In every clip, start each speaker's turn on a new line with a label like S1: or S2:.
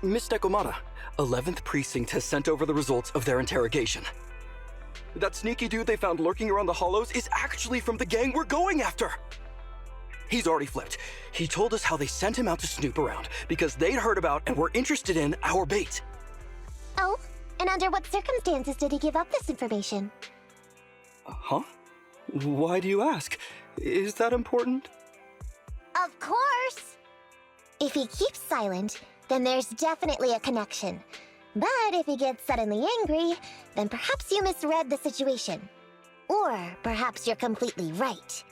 S1: Miss Nekomata, 11th Precinct has sent over the results of their interrogation. That sneaky dude they found lurking around the hollows is actually from the gang we're going after! He's already flipped. He told us how they sent him out to snoop around because they'd heard about and were interested in our bait.
S2: Oh, and under what circumstances did he give up this information?
S1: Huh? Why do you ask? Is that important?
S2: Of course! If he keeps silent, then there's definitely a connection. But if he gets suddenly angry, then perhaps you misread the situation. Or perhaps you're completely right.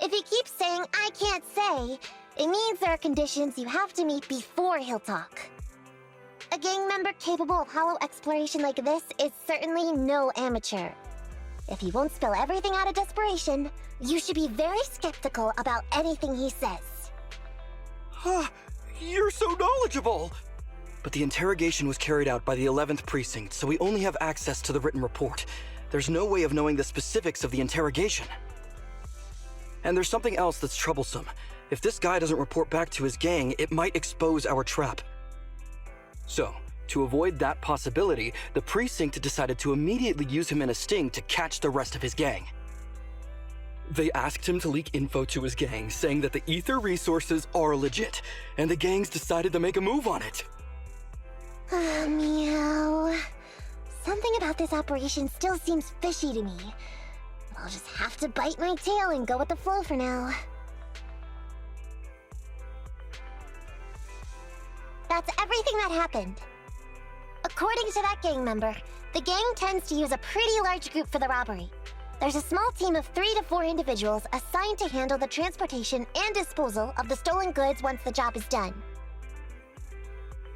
S2: If he keeps saying, "I can't say," it means there are conditions you have to meet before he'll talk. A gang member capable of hollow exploration like this is certainly no amateur. If he won't spill everything out of desperation, you should be very skeptical about anything he says.
S1: You're so knowledgeable! But the interrogation was carried out by the 11th Precinct, so we only have access to the written report. There's no way of knowing the specifics of the interrogation. And there's something else that's troublesome. If this guy doesn't report back to his gang, it might expose our trap. So, to avoid that possibility, the precinct decided to immediately use him in a sting to catch the rest of his gang. They asked him to leak info to his gang, saying that the ether resources are legit, and the gangs decided to make a move on it.
S2: Meow. Something about this operation still seems fishy to me. I'll just have to bite my tail and go with the flow for now. That's everything that happened. According to that gang member, the gang tends to use a pretty large group for the robbery. There's a small team of 3 to 4 individuals assigned to handle the transportation and disposal of the stolen goods once the job is done.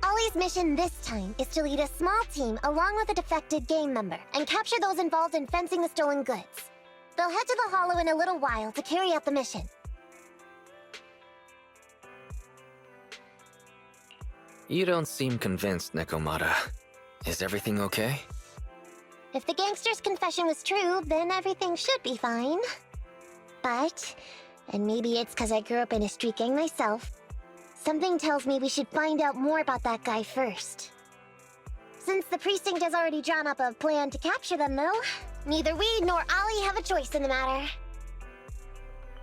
S2: Ollie's mission this time is to lead a small team along with a defected gang member and capture those involved in fencing the stolen goods. They'll head to the hollow in a little while to carry out the mission.
S3: You don't seem convinced, Nekomata. Is everything okay?
S2: If the gangster's confession was true, then everything should be fine. But, and maybe it's because I grew up in a street gang myself, something tells me we should find out more about that guy first. Since the precinct has already drawn up a plan to capture them, though, neither we nor Ollie have a choice in the matter.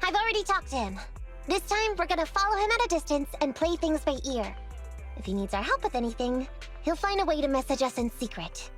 S2: I've already talked to him. This time, we're gonna follow him at a distance and play things by ear. If he needs our help with anything, he'll find a way to message us in secret.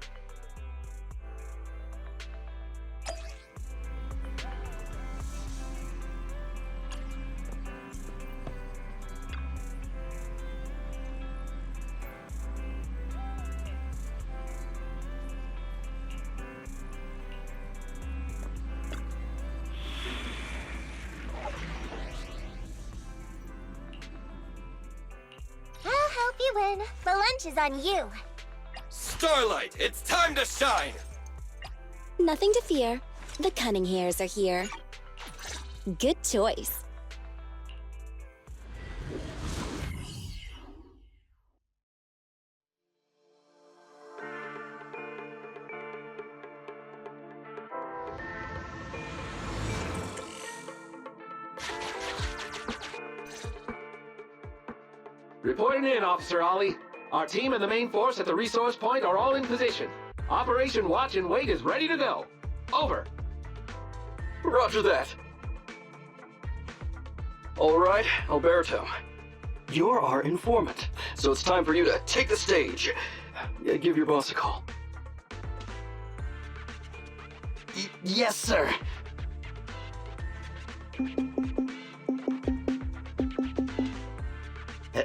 S2: You win. The lunch is on you.
S4: Starlight, it's time to shine!
S5: Nothing to fear. The cunning hairs are here. Good choice.
S6: Reporting in, Officer Ollie. Our team and the main force at the resource point are all in position. Operation Watch and Wait is ready to go. Over.
S1: Roger that. All right, Alberto. You're our informant, so it's time for you to take the stage. Give your boss a call.
S7: Yes, sir.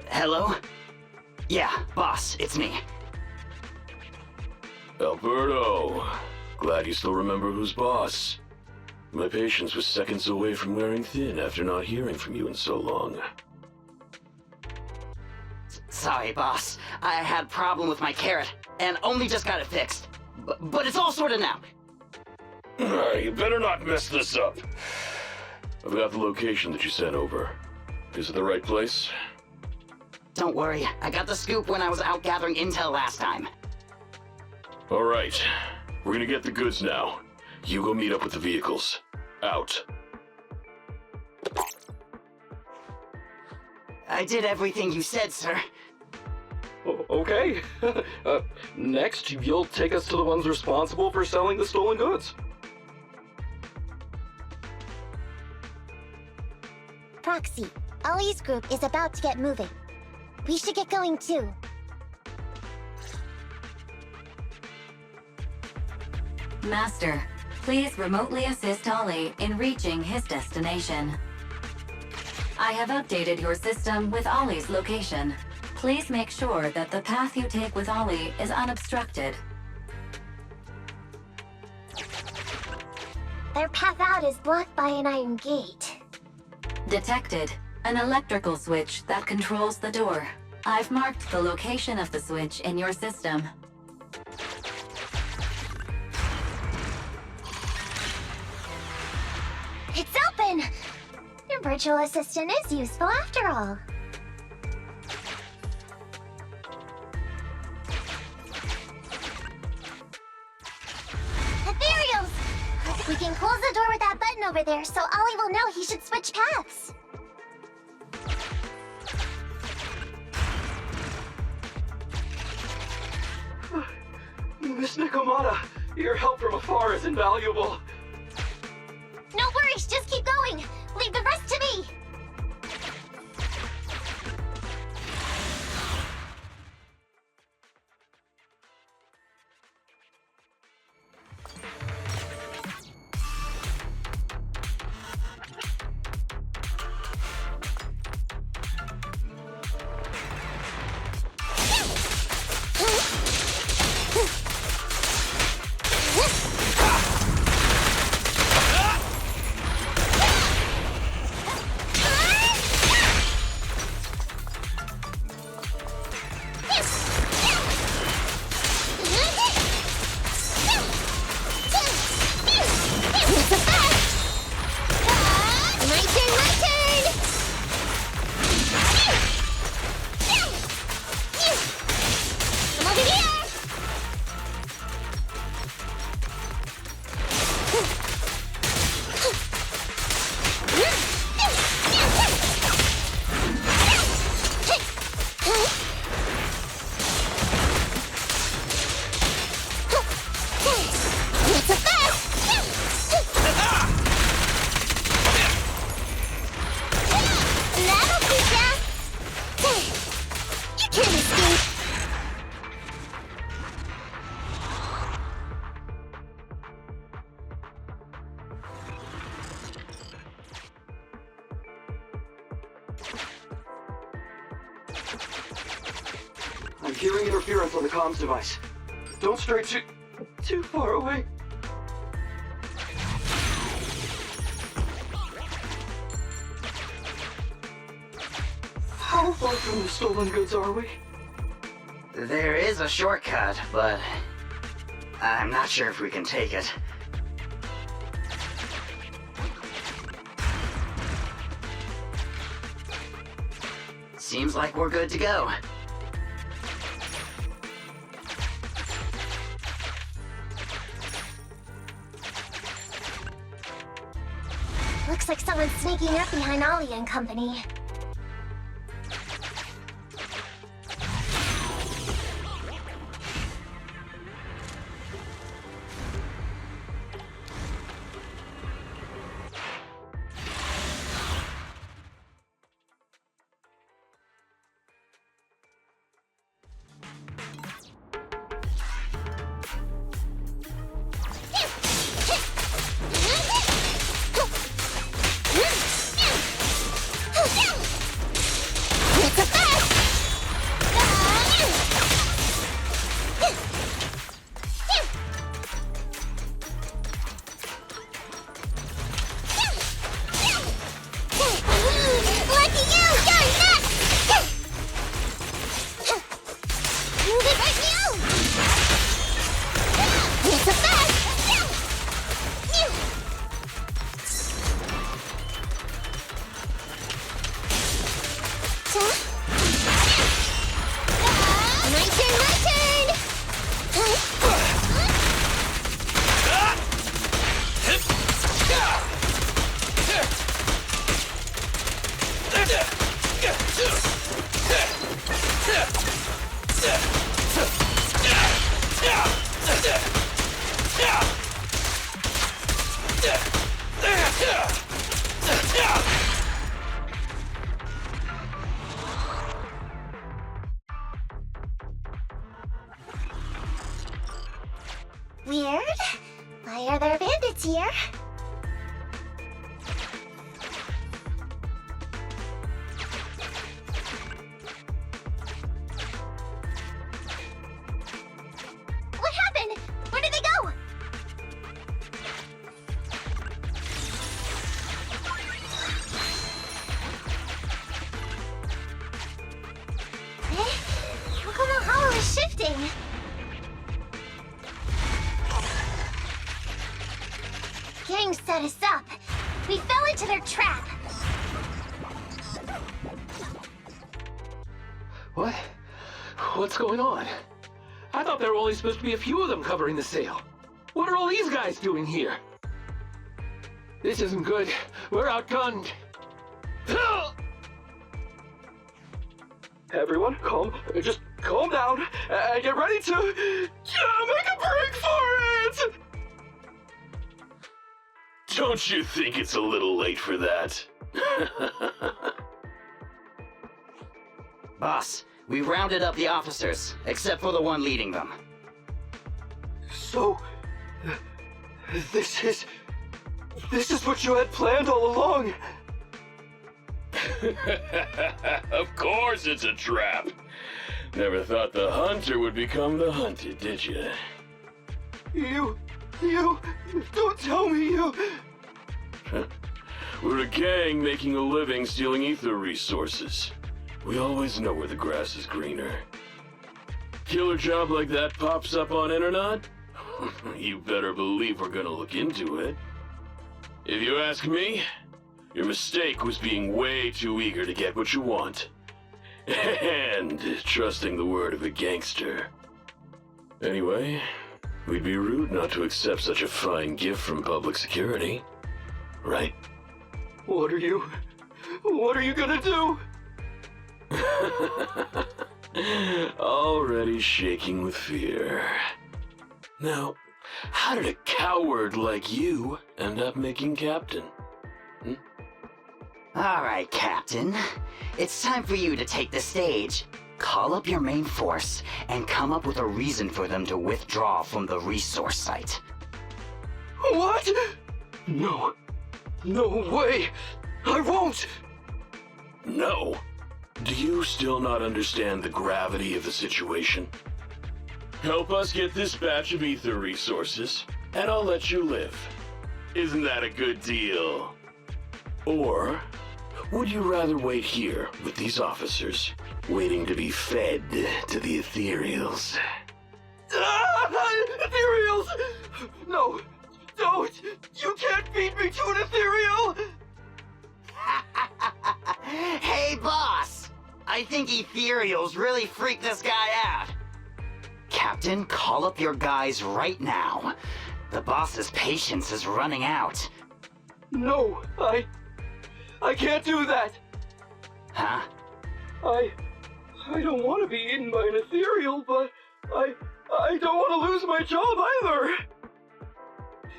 S7: Hello? Yeah, boss, it's me.
S8: Alberto, glad you still remember who's boss. My patience was seconds away from wearing thin after not hearing from you in so long.
S7: Sorry, boss. I had a problem with my carrot, and only just got it fixed. But it's all sorted now.
S8: You better not mess this up. I've got the location that you sent over. Is it the right place?
S7: Don't worry, I got the scoop when I was out gathering intel last time.
S8: All right, we're gonna get the goods now. You go meet up with the vehicles. Out.
S7: I did everything you said, sir.
S6: Okay. Next, you'll take us to the ones responsible for selling the stolen goods.
S2: Proxy, Ollie's group is about to get moving. We should get going too.
S9: Master, please remotely assist Ollie in reaching his destination. I have updated your system with Ollie's location. Please make sure that the path you take with Ollie is unobstructed.
S2: Their path out is blocked by an iron gate.
S9: Detected. An electrical switch that controls the door. I've marked the location of the switch in your system.
S2: It's open! Your virtual assistant is useful after all. Ethereals! We can close the door with that button over there so Ollie will know he should switch paths.
S6: Miss Nekomata, your help from afar is invaluable.
S2: No worries, just keep going. Leave the rest to me.
S1: I'm hearing interference on the comms device. Don't stray too far away. How far from the stolen goods are we?
S7: There is a shortcut, but I'm not sure if we can take it. Seems like we're good to go.
S2: Looks like someone's sneaking up behind Ollie and company. Weird. Why are there bandits here? What happened? Where did they go? Look how the hollow is shifting. Gang set us up. We fell into their trap.
S6: What? What's going on? I thought there were only supposed to be a few of them covering the sail. What are all these guys doing here? This isn't good. We're outgunned.
S1: Everyone, just calm down and get ready to make a break for it!
S8: Don't you think it's a little late for that?
S7: Boss, we rounded up the officers, except for the one leading them.
S1: So, this is what you had planned all along?
S8: Of course it's a trap. Never thought the hunter would become the hunted, did you?
S1: You, don't tell me you...
S8: We're a gang making a living stealing ether resources. We always know where the grass is greener. Killer job like that pops up on internet? You better believe we're gonna look into it. If you ask me, your mistake was being way too eager to get what you want. And trusting the word of a gangster. Anyway, we'd be rude not to accept such a fine gift from public security. Right?
S1: What are you gonna do?
S8: Already shaking with fear. Now, how did a coward like you end up making captain?
S7: Alright, Captain. It's time for you to take the stage. Call up your main force and come up with a reason for them to withdraw from the resource site.
S1: What? No way! I won't!
S8: No. Do you still not understand the gravity of the situation? Help us get this batch of ether resources, and I'll let you live. Isn't that a good deal? Or would you rather wait here with these officers, waiting to be fed to the ethereals?
S1: Ethereals! No! Don't! You can't feed me to an ethereal!
S7: Hey, boss! I think ethereals really freaked this guy out. Captain, call up your guys right now. The boss's patience is running out.
S1: No, I can't do that.
S7: Huh?
S1: I don't want to be eaten by an ethereal, but I don't want to lose my job either.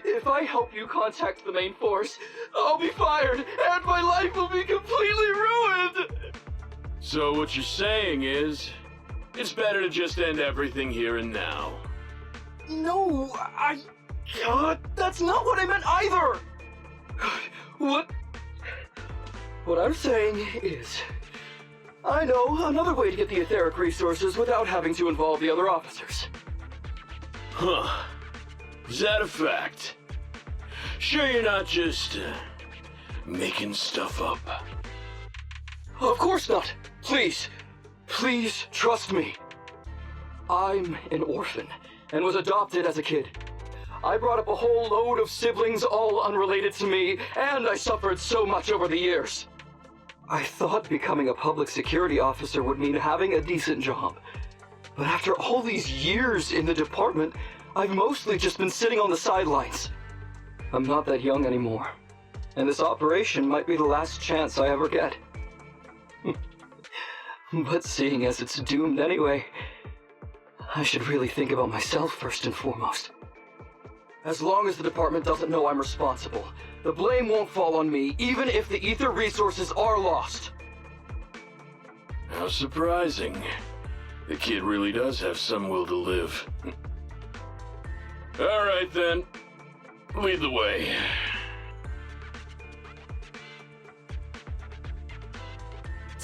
S1: If I help you contact the main force, I'll be fired, and my life will be completely ruined!
S8: So what you're saying is, it's better to just end everything here and now.
S1: No, that's not what I meant either! What I'm saying is, I know another way to get the etheric resources without having to involve the other officers.
S8: Huh. Is that a fact? Sure you're not just, making stuff up?
S1: Of course not. Please trust me. I'm an orphan and was adopted as a kid. I brought up a whole load of siblings all unrelated to me, and I suffered so much over the years. I thought becoming a public security officer would mean having a decent job. But after all these years in the department, I've mostly just been sitting on the sidelines. I'm not that young anymore, and this operation might be the last chance I ever get. But seeing as it's doomed anyway, I should really think about myself first and foremost. As long as the department doesn't know I'm responsible, the blame won't fall on me, even if the ether resources are lost.
S8: How surprising. The kid really does have some will to live. Alright then. Lead the way.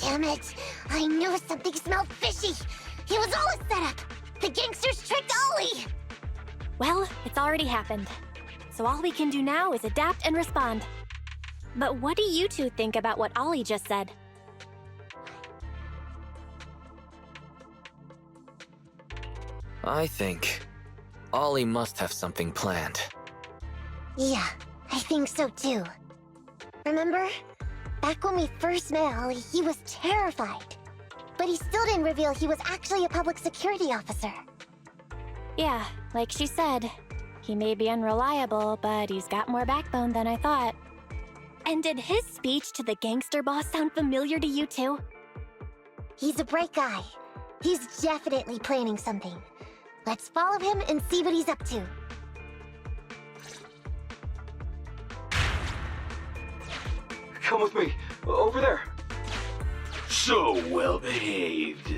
S2: Damn it! I knew something smelled fishy! It was all a setup! The gangsters tricked Ollie!
S10: Well, it's already happened. So all we can do now is adapt and respond. But what do you two think about what Ollie just said?
S3: I think Ollie must have something planned.
S2: Yeah, I think so too. Remember? Back when we first met Ollie, he was terrified. But he still didn't reveal he was actually a public security officer.
S10: Yeah, like she said, he may be unreliable, but he's got more backbone than I thought. And did his speech to the gangster boss sound familiar to you too?
S2: He's a bright guy. He's definitely planning something. Let's follow him and see what he's up to.
S1: Come with me. Over there.
S8: So well behaved.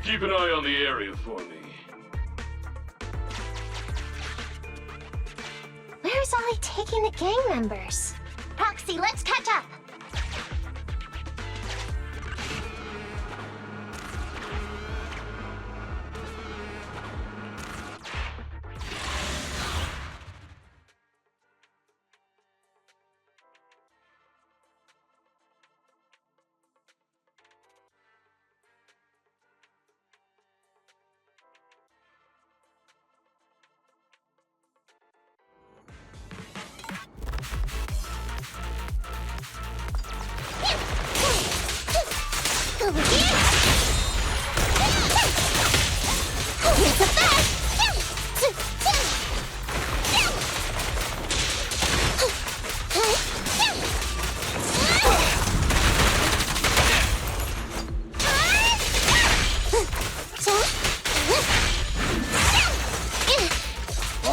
S8: Keep an eye on the area for me.
S2: Where's Ollie taking the gang members? Proxy, let's catch up!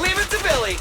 S4: Leave it to Billy!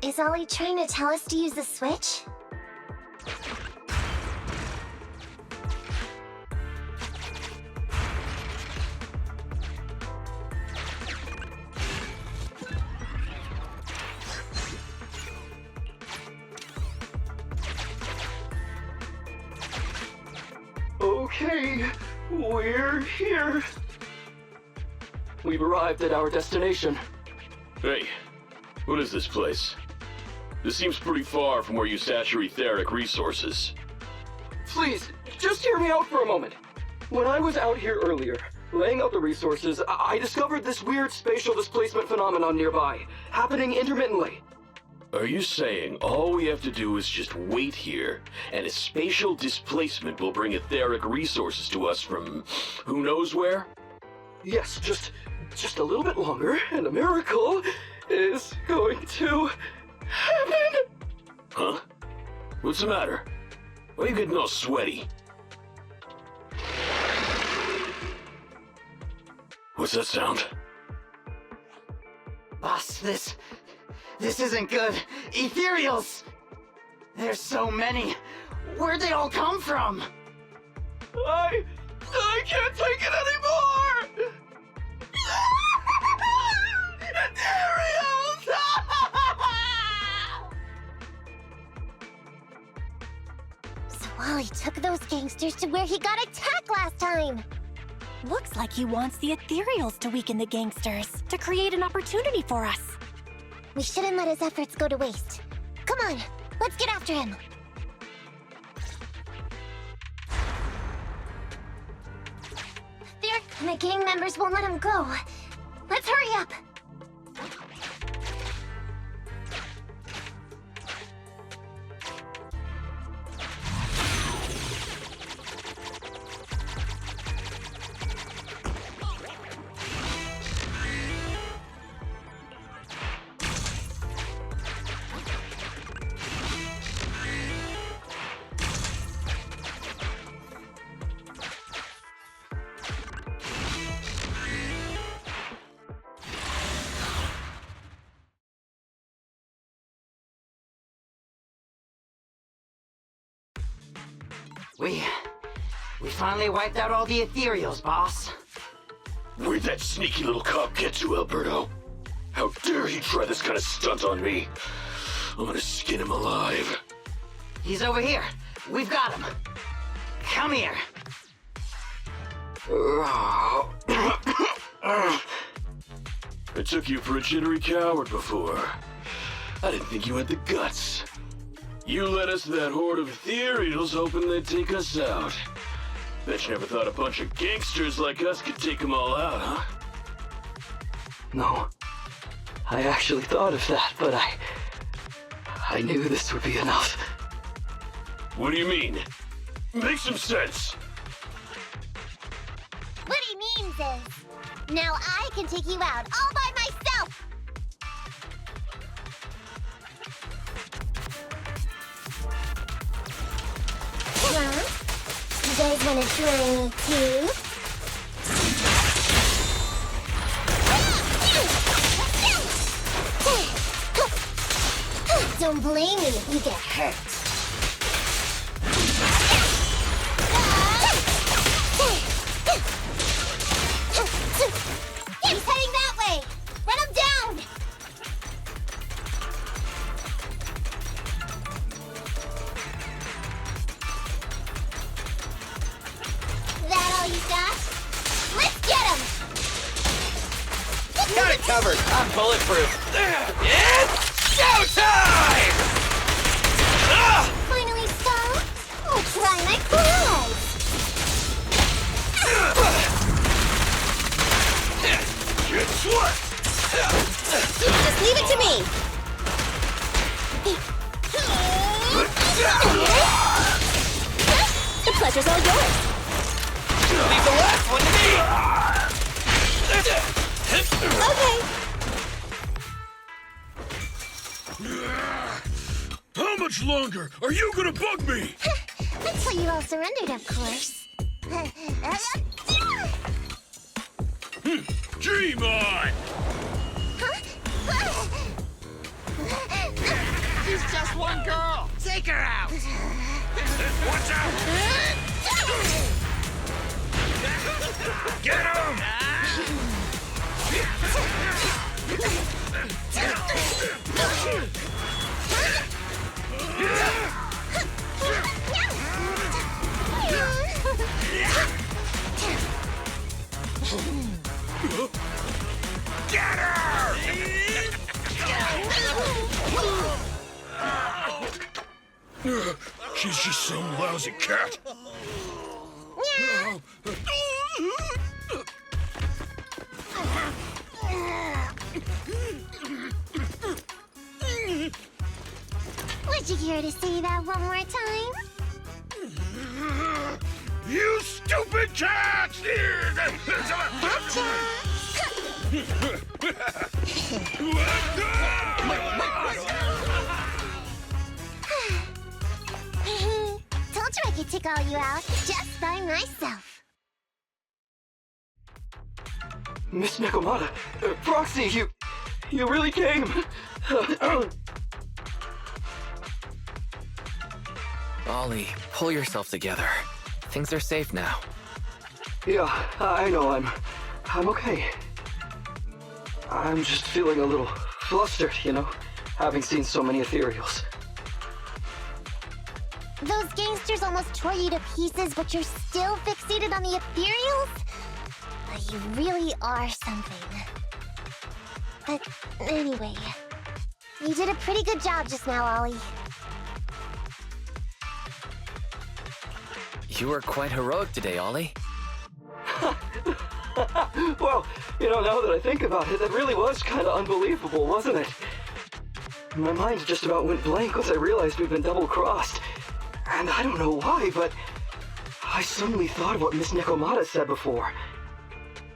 S2: Is Ollie trying to tell us to use the switch?
S1: Okay, we're here. We've arrived at our destination.
S8: Hey, what is this place? This seems pretty far from where you stash your etheric resources.
S1: Please, just hear me out for a moment. When I was out here earlier, laying out the resources, I discovered this weird spatial displacement phenomenon nearby, happening intermittently.
S8: Are you saying all we have to do is just wait here, and a spatial displacement will bring etheric resources to us from who knows where?
S1: Yes, just a little bit longer, and a miracle is going to happen.
S8: Huh? What's the matter? Why are you getting all sweaty? What's that sound?
S7: Boss, this isn't good. Ethereals! There's so many. Where'd they all come from?
S1: I can't take it anymore! Ethereals!
S2: So Wally took those gangsters to where he got attacked last time.
S10: Looks like he wants the Ethereals to weaken the gangsters, to create an opportunity for us.
S2: We shouldn't let his efforts go to waste. Come on, let's get after him. The gang members won't let him go. Let's hurry up.
S7: We finally wiped out all the Ethereals, boss.
S8: Where'd that sneaky little cop get to, Alberto? How dare he try this kind of stunt on me? I'm gonna skin him alive.
S7: He's over here. We've got him. Come here.
S8: I took you for a jittery coward before. I didn't think you had the guts. You led us to that horde of ethereals hoping they'd take us out. Bet you never thought a bunch of gangsters like us could take them all out, huh?
S1: No. I actually thought of that, but I knew this would be enough.
S8: What do you mean? Make some sense!
S2: What he means is, now I can take you out all by myself! Huh? You guys wanna try me too? Don't blame me if you get hurt. He's heading that way! Run him down! That all you got? Let's get him!
S4: Got it covered. I'm bulletproof. It's showtime!
S2: Finally stopped? I'll try my claws!
S4: Guess what?
S5: Just leave it to me! The pleasure's all yours!
S4: Leave the last one to me!
S5: Okay!
S8: How much longer are you gonna bug me?
S2: Until you all surrendered, of course.
S8: Dream on!
S4: She's just one girl. Take her out. Watch out! Get him! Get her!
S8: She's just some lousy cat.
S2: Would you care to say that one more time?
S11: You stupid cats!
S2: Gotcha! Told you I could take all you out just by myself.
S1: Miss Nekomata, Proxy, you really came.
S3: Ollie, pull yourself together. Things are safe now.
S1: Yeah, I know, I'm okay. I'm just feeling a little flustered, having seen so many ethereals.
S2: Those gangsters almost tore you to pieces, but you're still fixated on the ethereals? But you really are something. But anyway, you did a pretty good job just now, Ollie.
S3: You were quite heroic today, Ollie.
S1: Well, now that I think about it, that really was kind of unbelievable, wasn't it? My mind just about went blank once I realized we'd been double-crossed. And I don't know why, but I suddenly thought of what Miss Nekomata said before.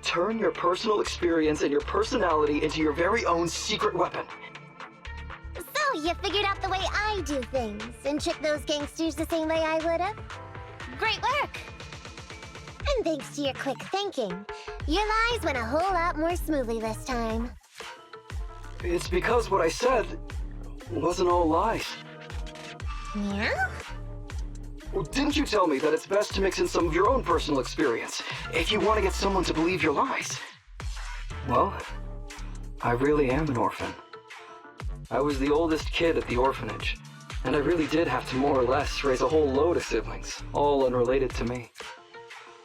S1: Turn your personal experience and your personality into your very own secret weapon.
S2: So, you figured out the way I do things, and tricked those gangsters the same way I would've? Great work! And thanks to your quick thinking, your lies went a whole lot more smoothly this time.
S1: It's because what I said wasn't all lies.
S2: Yeah?
S1: Well, didn't you tell me that it's best to mix in some of your own personal experience if you want to get someone to believe your lies? Well, I really am an orphan. I was the oldest kid at the orphanage, and I really did have to more or less raise a whole load of siblings, all unrelated to me.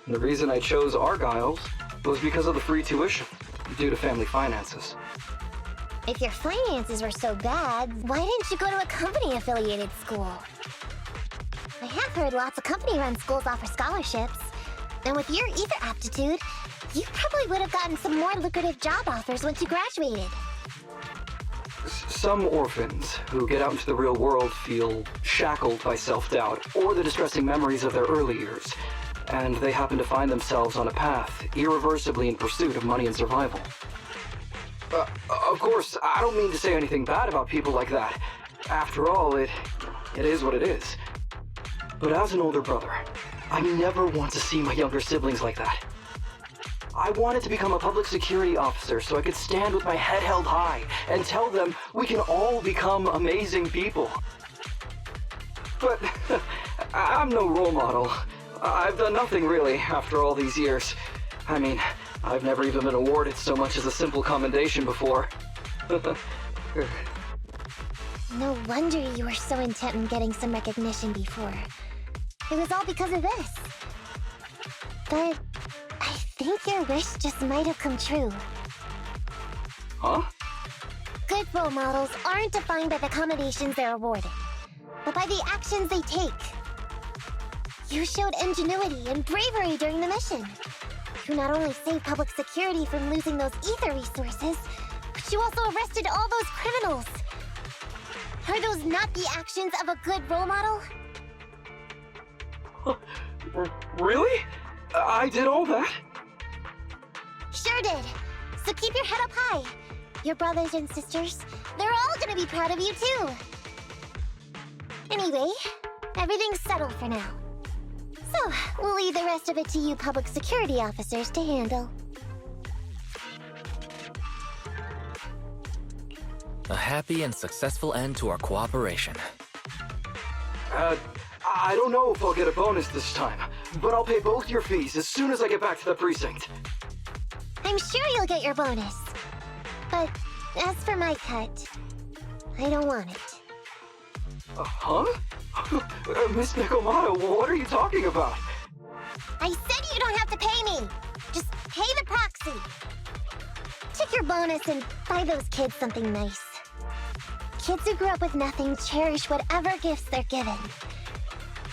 S1: And the reason I chose Argyle's was because of the free tuition, due to family finances.
S2: If your finances were so bad, why didn't you go to a company-affiliated school? I have heard lots of company-run schools offer scholarships. And with your ether aptitude, you probably would have gotten some more lucrative job offers once you graduated.
S1: Some orphans who get out into the real world feel shackled by self-doubt or the distressing memories of their early years, and they happen to find themselves on a path irreversibly in pursuit of money and survival. Of course, I don't mean to say anything bad about people like that. After all, it is what it is. But as an older brother, I never want to see my younger siblings like that. I wanted to become a public security officer so I could stand with my head held high and tell them we can all become amazing people. But I'm no role model. I've done nothing really after all these years. I mean, I've never even been awarded so much as a simple commendation before.
S2: No wonder you were so intent on getting some recognition before. It was all because of this. But I think your wish just might have come true.
S1: Huh?
S2: Good role models aren't defined by the accommodations they're awarded, but by the actions they take. You showed ingenuity and bravery during the mission. You not only saved public security from losing those ether resources, but you also arrested all those criminals. Are those not the actions of a good role model?
S1: Really? I did all that?
S2: Sure did. So keep your head up high. Your brothers and sisters, they're all gonna be proud of you too. Anyway, everything's settled for now. So, we'll leave the rest of it to you public security officers to handle.
S3: A happy and successful end to our cooperation.
S1: I don't know if I'll get a bonus this time, but I'll pay both your fees as soon as I get back to the precinct.
S2: I'm sure you'll get your bonus. But as for my cut, I don't want it.
S1: Huh? Miss Nekomata, what are you talking about?
S2: I said you don't have to pay me! Just pay the proxy! Take your bonus and buy those kids something nice. Kids who grew up with nothing cherish whatever gifts they're given.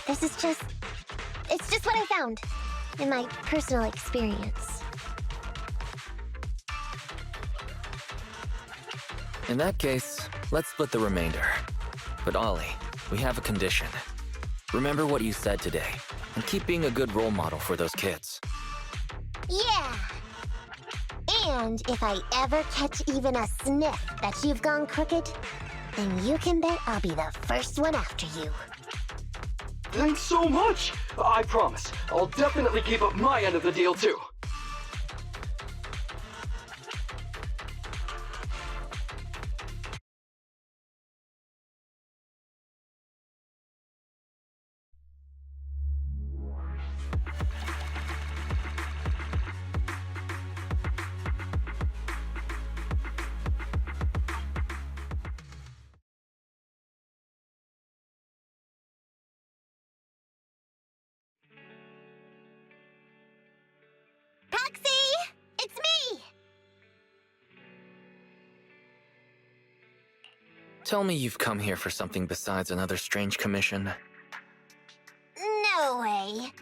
S2: It's just what I found in my personal experience.
S3: In that case, let's split the remainder. But Ollie, we have a condition. Remember what you said today, and keep being a good role model for those kids.
S2: Yeah! And if I ever catch even a sniff that you've gone crooked, then you can bet I'll be the first one after you.
S1: Thanks so much! I promise, I'll definitely keep up my end of the deal too.
S2: Proxy! It's me!
S3: Tell me you've come here for something besides another strange commission.
S2: No way.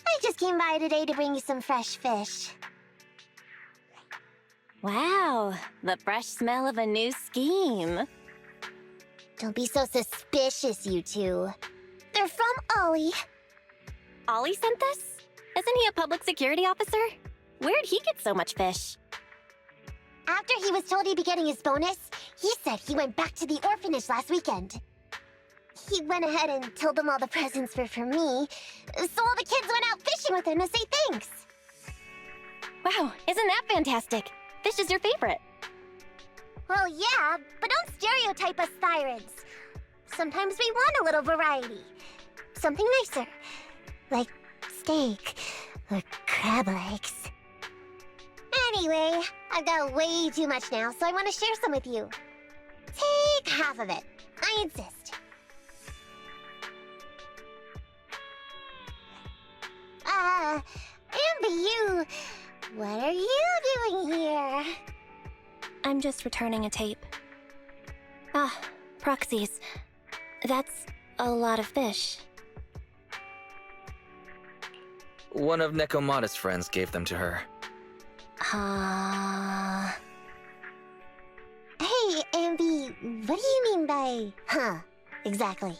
S2: I just came by today to bring you some fresh fish.
S10: Wow, the fresh smell of a new scheme.
S2: Don't be so suspicious, you two. They're from Ollie.
S10: Ollie sent this? Isn't he a public security officer? Where'd he get so much fish?
S2: After he was told he'd be getting his bonus, he said he went back to the orphanage last weekend. He went ahead and told them all the presents were for me, so all the kids went out fishing with him to say thanks.
S10: Wow, isn't that fantastic? Fish is your favorite.
S2: Well, yeah, but don't stereotype us Thyrans. Sometimes we want a little variety. Something nicer. Like steak or crab legs. Anyway, I've got way too much now, so I want to share some with you. Take half of it. I insist. Amber, what are you doing here?
S10: I'm just returning a tape. Ah, proxies. That's a lot of fish.
S3: One of Nekomata's friends gave them to her.
S2: Hey, Amby, what do you mean by, huh, exactly?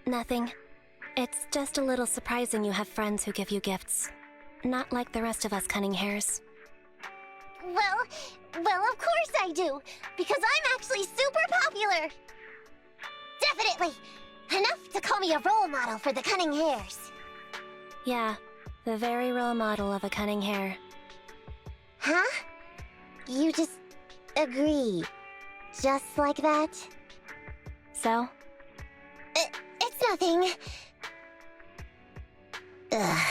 S10: Nothing. It's just a little surprising you have friends who give you gifts. Not like the rest of us cunning hares.
S2: Well, of course I do, because I'm actually super popular. Definitely. Enough to call me a role model for the cunning hares.
S10: Yeah, the very role model of a cunning hare.
S2: Huh? You just agree. Just like that?
S10: So?
S2: It's nothing. Ugh,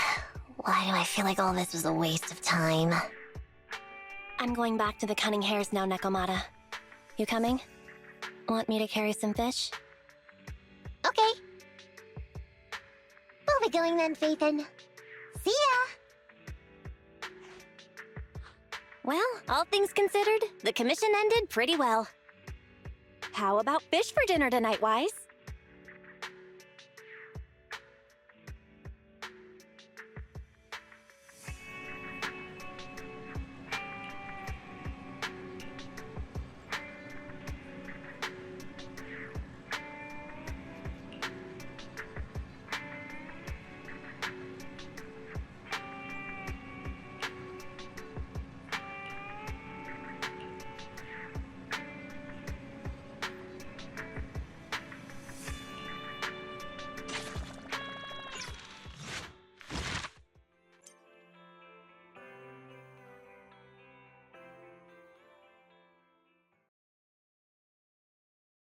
S2: why do I feel like all this was a waste of time?
S10: I'm going back to the cunning hares now, Nekomata. You coming? Want me to carry some fish?
S2: Okay. We'll be going then, Phaethon. See ya!
S10: Well, all things considered, the commission ended pretty well. How about fish for dinner tonight, Wise?